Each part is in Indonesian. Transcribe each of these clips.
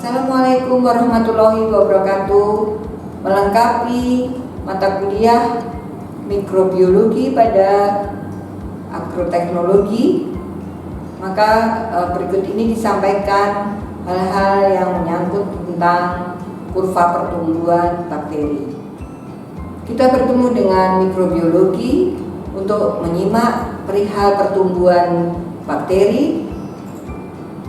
Assalamualaikum warahmatullahi wabarakatuh. Melengkapi mata kuliah mikrobiologi pada agroteknologi, maka berikut ini disampaikan hal-hal yang menyangkut tentang kurva pertumbuhan bakteri. Kita bertemu dengan mikrobiologi untuk menyimak perihal pertumbuhan bakteri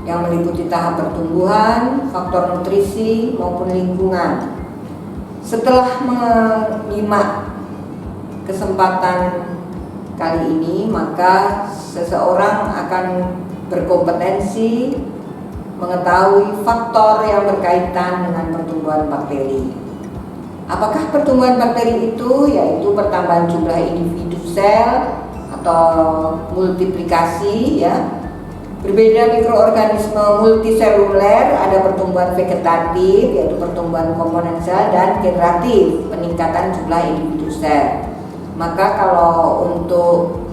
yang meliputi tahap pertumbuhan, faktor nutrisi maupun lingkungan. Setelah menyimak kesempatan kali ini, maka seseorang akan berkompetensi mengetahui faktor yang berkaitan dengan pertumbuhan bakteri. Apakah pertumbuhan bakteri itu? Yaitu pertambahan jumlah individu sel atau multiplikasi, ya. Berbeda mikroorganisme multiseluler, ada pertumbuhan vegetatif yaitu pertumbuhan komponen sel, dan generatif peningkatan jumlah individu sel. Maka kalau untuk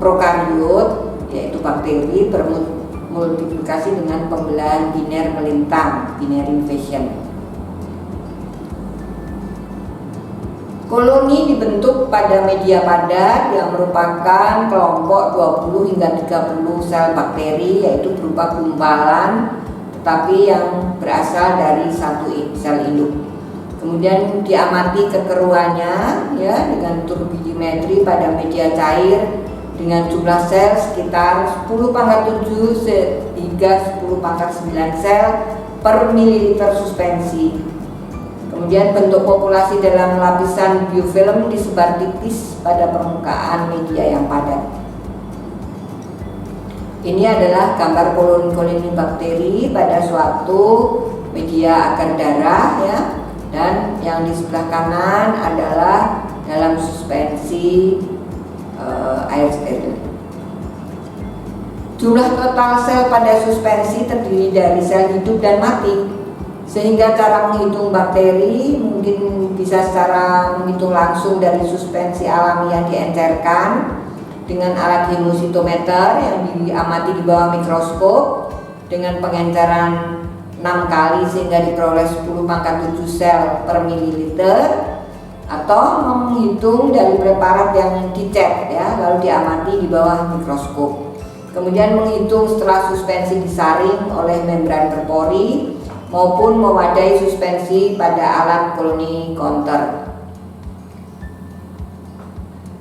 prokariot yaitu bakteri bermultiplikasi dengan pembelahan biner melintang, binary fission. Koloni dibentuk pada media padat yang merupakan kelompok 20 hingga 30 sel bakteri, yaitu berupa gumpalan tetapi yang berasal dari satu sel induk. Kemudian diamati kekeruannya, ya, dengan turbidimetri pada media cair dengan jumlah sel sekitar 10⁻⁷ hingga 10⁹ sel per mililiter suspensi. Kemudian bentuk populasi dalam lapisan biofilm disebar tipis pada permukaan media yang padat. Ini adalah gambar koloni-koloni bakteri pada suatu media agar darah, ya, dan yang di sebelah kanan adalah dalam suspensi air steril. Jumlah total sel pada suspensi terdiri dari sel hidup dan mati. Sehingga cara menghitung bakteri mungkin bisa secara menghitung langsung dari suspensi alami yang diencerkan dengan alat hemositometer yang diamati di bawah mikroskop dengan pengenceran 6 kali sehingga diperoleh 10⁻⁷ sel per mililiter, atau menghitung dari preparat yang dicek, ya, lalu diamati di bawah mikroskop. Kemudian menghitung setelah suspensi disaring oleh membran berpori maupun mewadai suspensi pada alat koloni counter.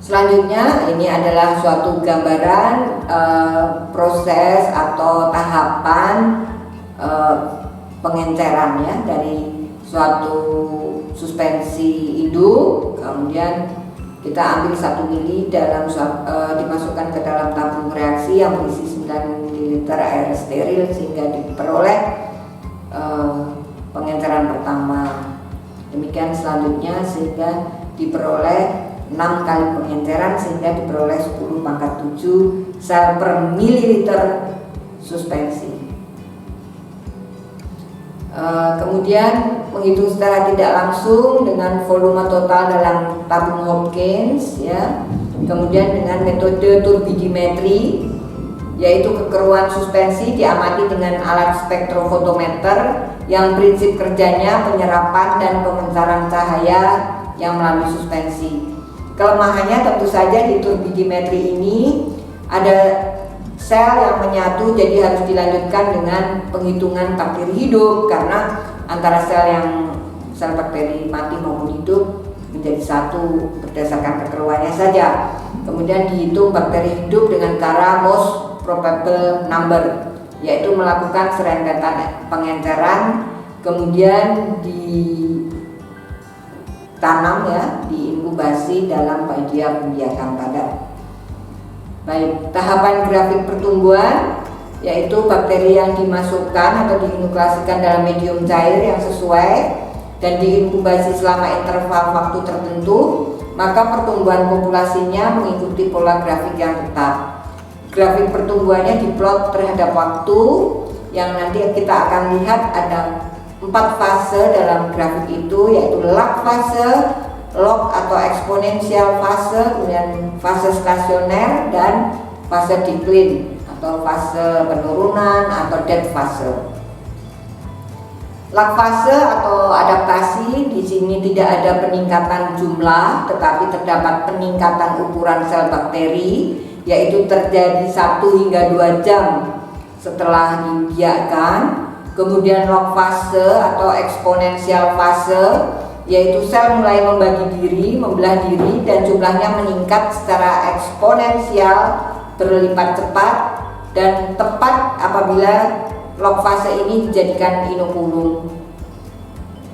Selanjutnya, ini adalah suatu gambaran proses atau tahapan pengenceran, ya, dari suatu suspensi induk. Kemudian kita ambil 1 mili dalam dimasukkan ke dalam tabung reaksi yang berisi 9 ml air steril sehingga diperoleh pengenceran pertama. Demikian selanjutnya sehingga diperoleh 6 kali pengenceran sehingga diperoleh 10⁻⁷ sel per mililiter suspensi. Kemudian menghitung secara tidak langsung dengan volume total dalam tabung Hopkins, ya. Kemudian dengan metode turbidimetri, yaitu kekeruan suspensi diamati dengan alat spektrofotometer yang prinsip kerjanya penyerapan dan pemancaran cahaya yang melalui suspensi. Kelemahannya tentu saja di turbidimetri ini ada sel yang menyatu, jadi harus dilanjutkan dengan penghitungan bakteri hidup karena antara sel bakteri mati maupun hidup menjadi satu berdasarkan kekeruannya saja. Kemudian dihitung bakteri hidup dengan cara most probable number, yaitu melakukan serengketan pengenceran, kemudian ditanam, ya, diinkubasi dalam media pembiakan padat. Baik, tahapan grafik pertumbuhan yaitu bakteri yang dimasukkan atau diinukleasikan dalam medium cair yang sesuai dan diinkubasi selama interval waktu tertentu, maka pertumbuhan populasinya mengikuti pola grafik yang tetap. Grafik pertumbuhannya diplot terhadap waktu yang nanti kita akan lihat ada 4 fase dalam grafik itu, yaitu lag fase, log atau eksponensial fase, kemudian fase stasioner, dan fase decline atau fase penurunan atau dead fase. Lag fase atau adaptasi di sini tidak ada peningkatan jumlah, tetapi terdapat peningkatan ukuran sel bakteri, yaitu terjadi 1 hingga 2 jam setelah dibiakkan. Kemudian log fase atau eksponensial fase, yaitu sel mulai membagi diri, membelah diri, dan jumlahnya meningkat secara eksponensial berlipat cepat dan tepat apabila log fase ini dijadikan inokulum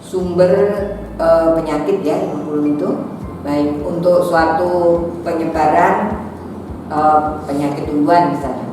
sumber penyakit ya, inokulum itu baik untuk suatu penyebaran penyakit duluan misalnya.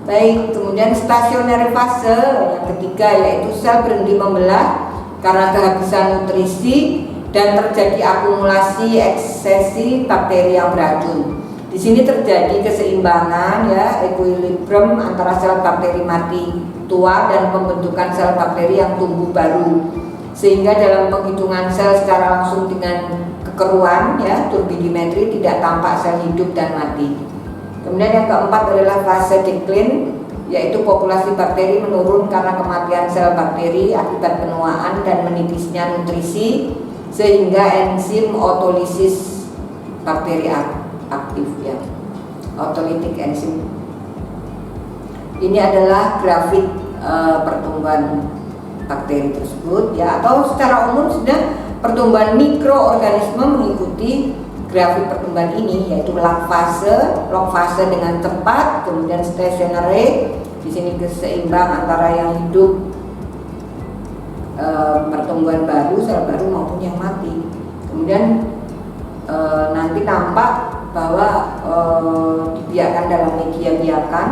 Baik, kemudian stasioner fase yang ketiga yaitu sel berhenti membelah karena kehabisan nutrisi dan terjadi akumulasi eksesi bakteri yang beracun. Di sini terjadi keseimbangan ya, equilibrium antara sel bakteri mati tua dan pembentukan sel bakteri yang tumbuh baru, sehingga dalam penghitungan sel secara langsung dengan kekeruan ya, turbidimetri tidak tampak sel hidup dan mati. Kemudian yang keempat adalah fase deklin, yaitu populasi bakteri menurun karena kematian sel bakteri akibat penuaan dan menipisnya nutrisi, sehingga enzim otolisis bakteri aktif ya, autolytic enzim. Ini adalah grafik pertumbuhan bakteri tersebut ya, atau secara umum sudah pertumbuhan mikroorganisme mengikuti grafik pertumbuhan ini, yaitu log fase dengan cepat, kemudian stationary, di sini keseimbang antara yang hidup, pertumbuhan baru, sel baru maupun yang mati. Kemudian nanti nampak bahwa dibiarkan dalam media biakan.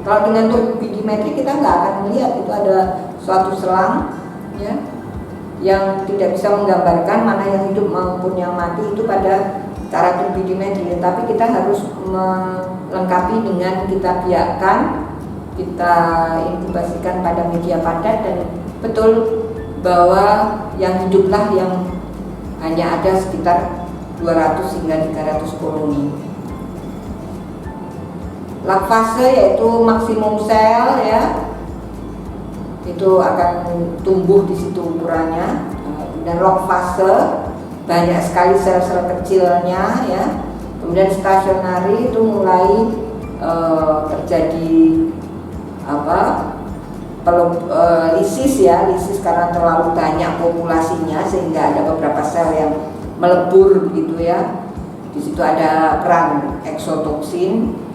Kalau dengan turbidimetri kita nggak akan melihat itu ada suatu selang ya, yang tidak bisa menggambarkan mana yang hidup maupun yang mati itu pada cara turbidimetri. Tapi kita harus melengkapi dengan kita biarkan, kita inkubasikan pada media padat, dan betul bahwa yang hiduplah yang hanya ada sekitar 200 hingga 300 koloni. Lag fase yaitu maksimum sel ya, itu akan tumbuh di situ ukurannya. Dan log fase banyak sekali sel-sel kecilnya ya. Kemudian stasionari itu mulai terjadi lisis ya, lisis karena terlalu banyak populasinya sehingga ada beberapa sel yang melebur begitu ya. Di situ ada peran eksotoksin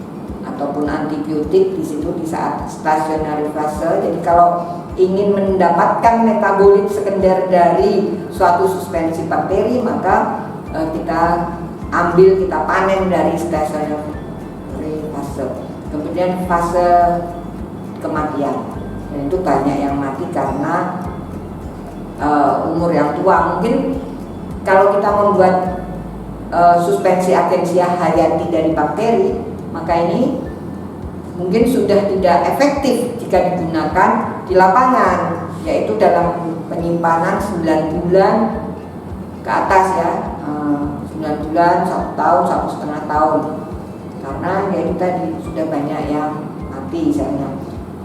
ataupun antibiotik di situ di saat stationary fase. Jadi kalau ingin mendapatkan metabolit sekunder dari suatu suspensi bakteri, maka kita ambil, kita panen dari stationary fase. Kemudian fase kematian, dan itu banyak yang mati karena umur yang tua. Mungkin kalau kita membuat suspensi agensia hayati dari bakteri, maka ini mungkin sudah tidak efektif jika digunakan di lapangan, yaitu dalam penyimpanan 9 bulan ke atas ya, 9 bulan, 1 tahun, 1,5 tahun, karena ya itu tadi sudah banyak yang mati misalnya.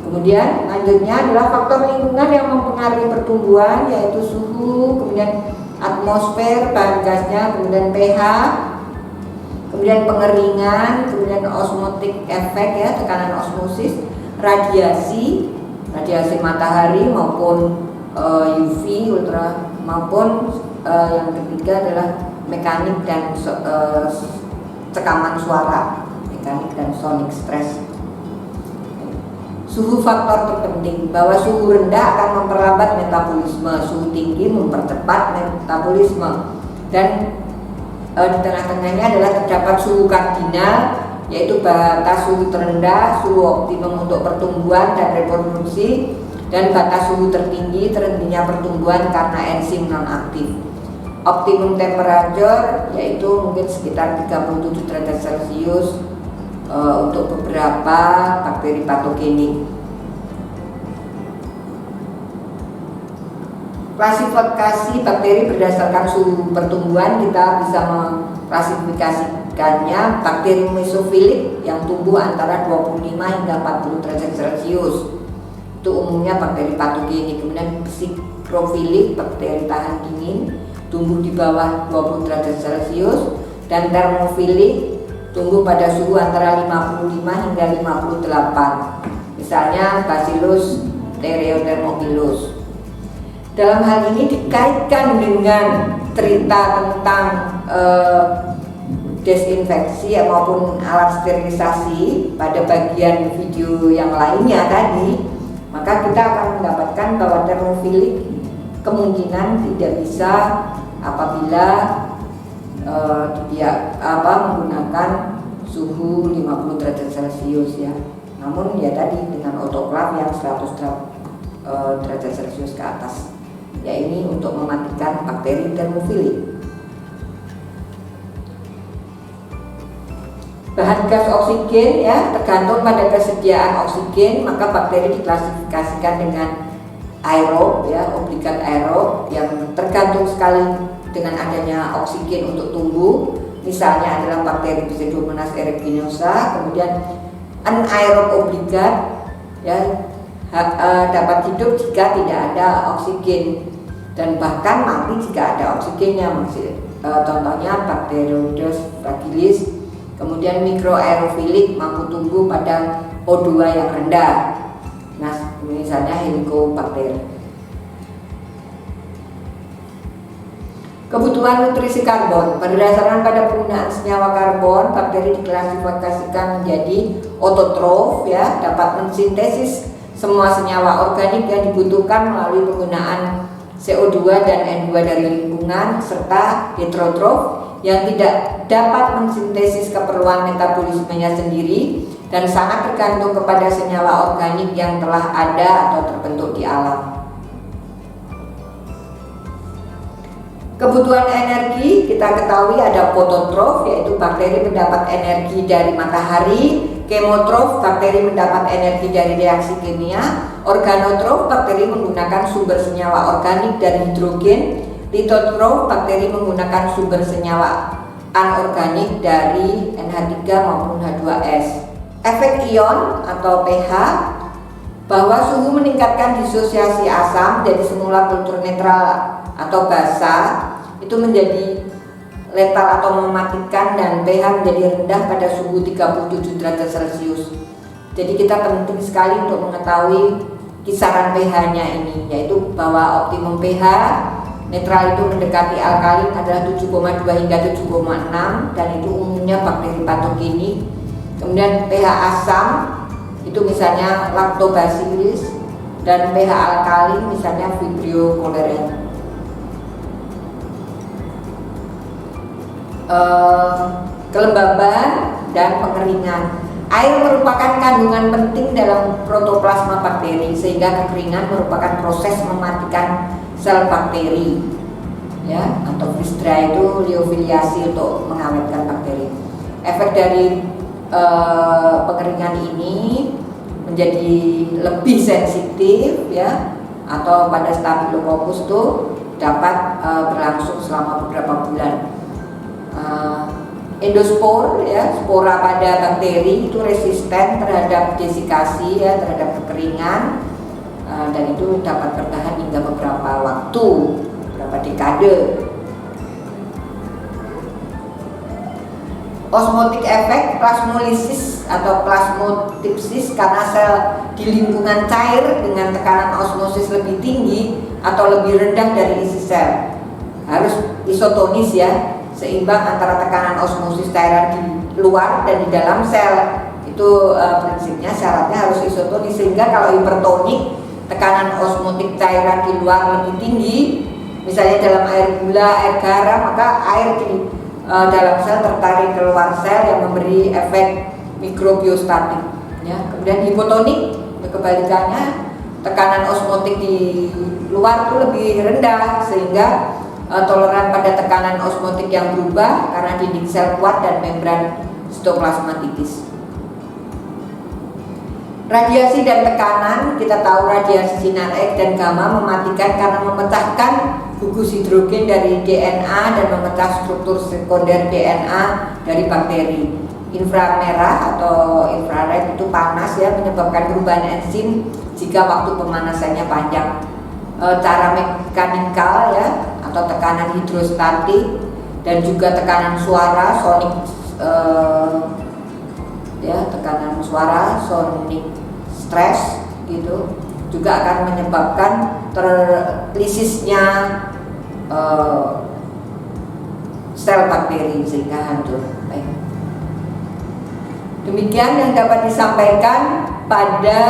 Kemudian lanjutnya adalah faktor lingkungan yang mempengaruhi pertumbuhan, yaitu suhu, kemudian atmosfer, bahan gasnya, kemudian pH, kemudian pengeringan, kemudian osmotic effect ya, tekanan osmosis, radiasi matahari maupun UV ultra, maupun yang ketiga adalah mekanik dan tekanan suara, mekanik dan sonic stress. Suhu faktor terpenting, bahwa suhu rendah akan memperlambat metabolisme, suhu tinggi mempercepat metabolisme, dan di tengah-tengahnya adalah terdapat suhu kardinal, yaitu batas suhu terendah, suhu optimum untuk pertumbuhan dan reproduksi, dan batas suhu tertinggi, terhentinya pertumbuhan karena enzim non-aktif. Optimum temperature yaitu mungkin sekitar 37 derajat Celcius untuk beberapa bakteri patogenik. Klasifikasi bakteri berdasarkan suhu pertumbuhan, kita bisa mengklasifikasikannya bakteri mesofilik yang tumbuh antara 25 hingga 40 derajat Celcius. itu umumnya bakteri patogenik. Kemudian psikrofilik, bakteri tahan dingin, tumbuh di bawah 20 derajat Celcius, dan termofilik tumbuh pada suhu antara 55 hingga 58. Misalnya Bacillus stereothermophilus. Dalam hal ini dikaitkan dengan cerita tentang desinfeksi maupun alat sterilisasi pada bagian video yang lainnya tadi, maka kita akan mendapatkan bahwa termofilik kemungkinan tidak bisa apabila menggunakan suhu 50 derajat Celcius ya. Namun ya tadi dengan autoclave yang 100 derajat Celcius ke atas. Ya ini untuk mematikan bakteri termofilik. Bahan gas oksigen ya tergantung pada kesediaan oksigen, maka bakteri diklasifikasikan dengan aerob ya, obligat aerob yang tergantung sekali dengan adanya oksigen untuk tumbuh. Misalnya adalah bakteri Pseudomonas aeruginosa. Kemudian anaerob obligat ya dapat hidup jika tidak ada oksigen dan bahkan mati jika ada oksigennya. Contohnya Bacteroides fragilis. Kemudian mikroaerofilik mampu tumbuh pada O2 yang rendah. Nah, misalnya Helicobacter. Kebutuhan nutrisi karbon. Berdasarkan pada penggunaan senyawa karbon, bakteri diklasifikasikan menjadi autotrof ya, dapat mensintesis semua senyawa organik yang dibutuhkan melalui penggunaan CO2 dan N2 dari lingkungan, serta heterotrof yang tidak dapat mensintesis keperluan metabolismenya sendiri dan sangat tergantung kepada senyawa organik yang telah ada atau terbentuk di alam. Kebutuhan energi kita ketahui ada fototrof, yaitu bakteri mendapat energi dari matahari, kemotrof, bakteri mendapat energi dari reaksi kimia, organotrof, bakteri menggunakan sumber senyawa organik dari hidrogen, litotrof, bakteri menggunakan sumber senyawa anorganik dari NH3 maupun H2S. Efek ion atau pH, bahwa suhu meningkatkan disosiasi asam dari semula kultur netral atau basa itu menjadi letal atau mematikan, dan pH menjadi rendah pada suhu 37 derajat Celcius. Jadi kita penting sekali untuk mengetahui kisaran pH-nya ini, yaitu bahwa optimum pH netral itu mendekati alkalin adalah 7,2 hingga 7,6 dan itu umumnya bakteri patogenik. Kemudian pH asam itu misalnya Lactobacillus, dan pH alkalin misalnya Vibrio cholerae. Kelembaban dan pengeringan. Air merupakan kandungan penting dalam protoplasma bakteri, sehingga kekeringan merupakan proses mematikan sel bakteri ya, atau freeze dry itu liofiliasi untuk mengawetkan bakteri. Efek dari pengeringan ini menjadi lebih sensitif ya, atau pada Staphylococcus itu dapat berlangsung selama beberapa bulan. Endospor ya, spora pada bakteri itu resisten terhadap desikasi ya, terhadap kekeringan, dan itu dapat bertahan hingga beberapa waktu, beberapa dekade. Osmotic effect, plasmolisis atau plasmotipsis, karena sel di lingkungan cair dengan tekanan osmosis lebih tinggi atau lebih rendah dari isi sel. Harus isotonis ya, seimbang antara tekanan osmosis cairan di luar dan di dalam sel. Itu prinsipnya, syaratnya harus isotonis, sehingga kalau hipertonik, tekanan osmotik cairan di luar lebih tinggi, misalnya dalam air gula, air garam, maka air di dalam sel tertarik keluar sel yang memberi efek mikrobiostatik ya. Kemudian hipotonik, kebalikannya, tekanan osmotik di luar itu lebih rendah, sehingga toleran pada tekanan osmotik yang berubah karena dinding sel kuat dan membran sitoplasma tipis. Radiasi dan tekanan, kita tahu radiasi sinar X dan gamma mematikan karena memecahkan gugus hidrogen dari DNA dan memecah struktur sekunder DNA dari bakteri. inframerah atau infrared itu panas ya, menyebabkan perubahan enzim jika waktu pemanasannya panjang. Cara mekanikal ya, atau tekanan hidrostatik dan juga tekanan suara sonic tekanan suara sonic stress gitu juga akan menyebabkan terlisisnya sel bakteri sehingga hancur. Baik. Demikian yang dapat disampaikan pada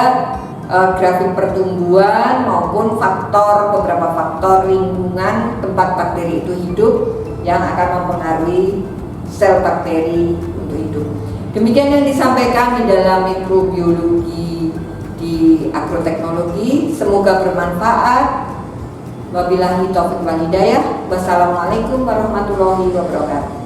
grafik pertumbuhan maupun beberapa faktor lingkungan tempat bakteri itu hidup yang akan mempengaruhi sel bakteri untuk hidup. Demikian yang disampaikan di dalam mikrobiologi di agroteknologi. Semoga bermanfaat. Wabillahi taufiq wal hidayah. Wassalamualaikum warahmatullahi wabarakatuh.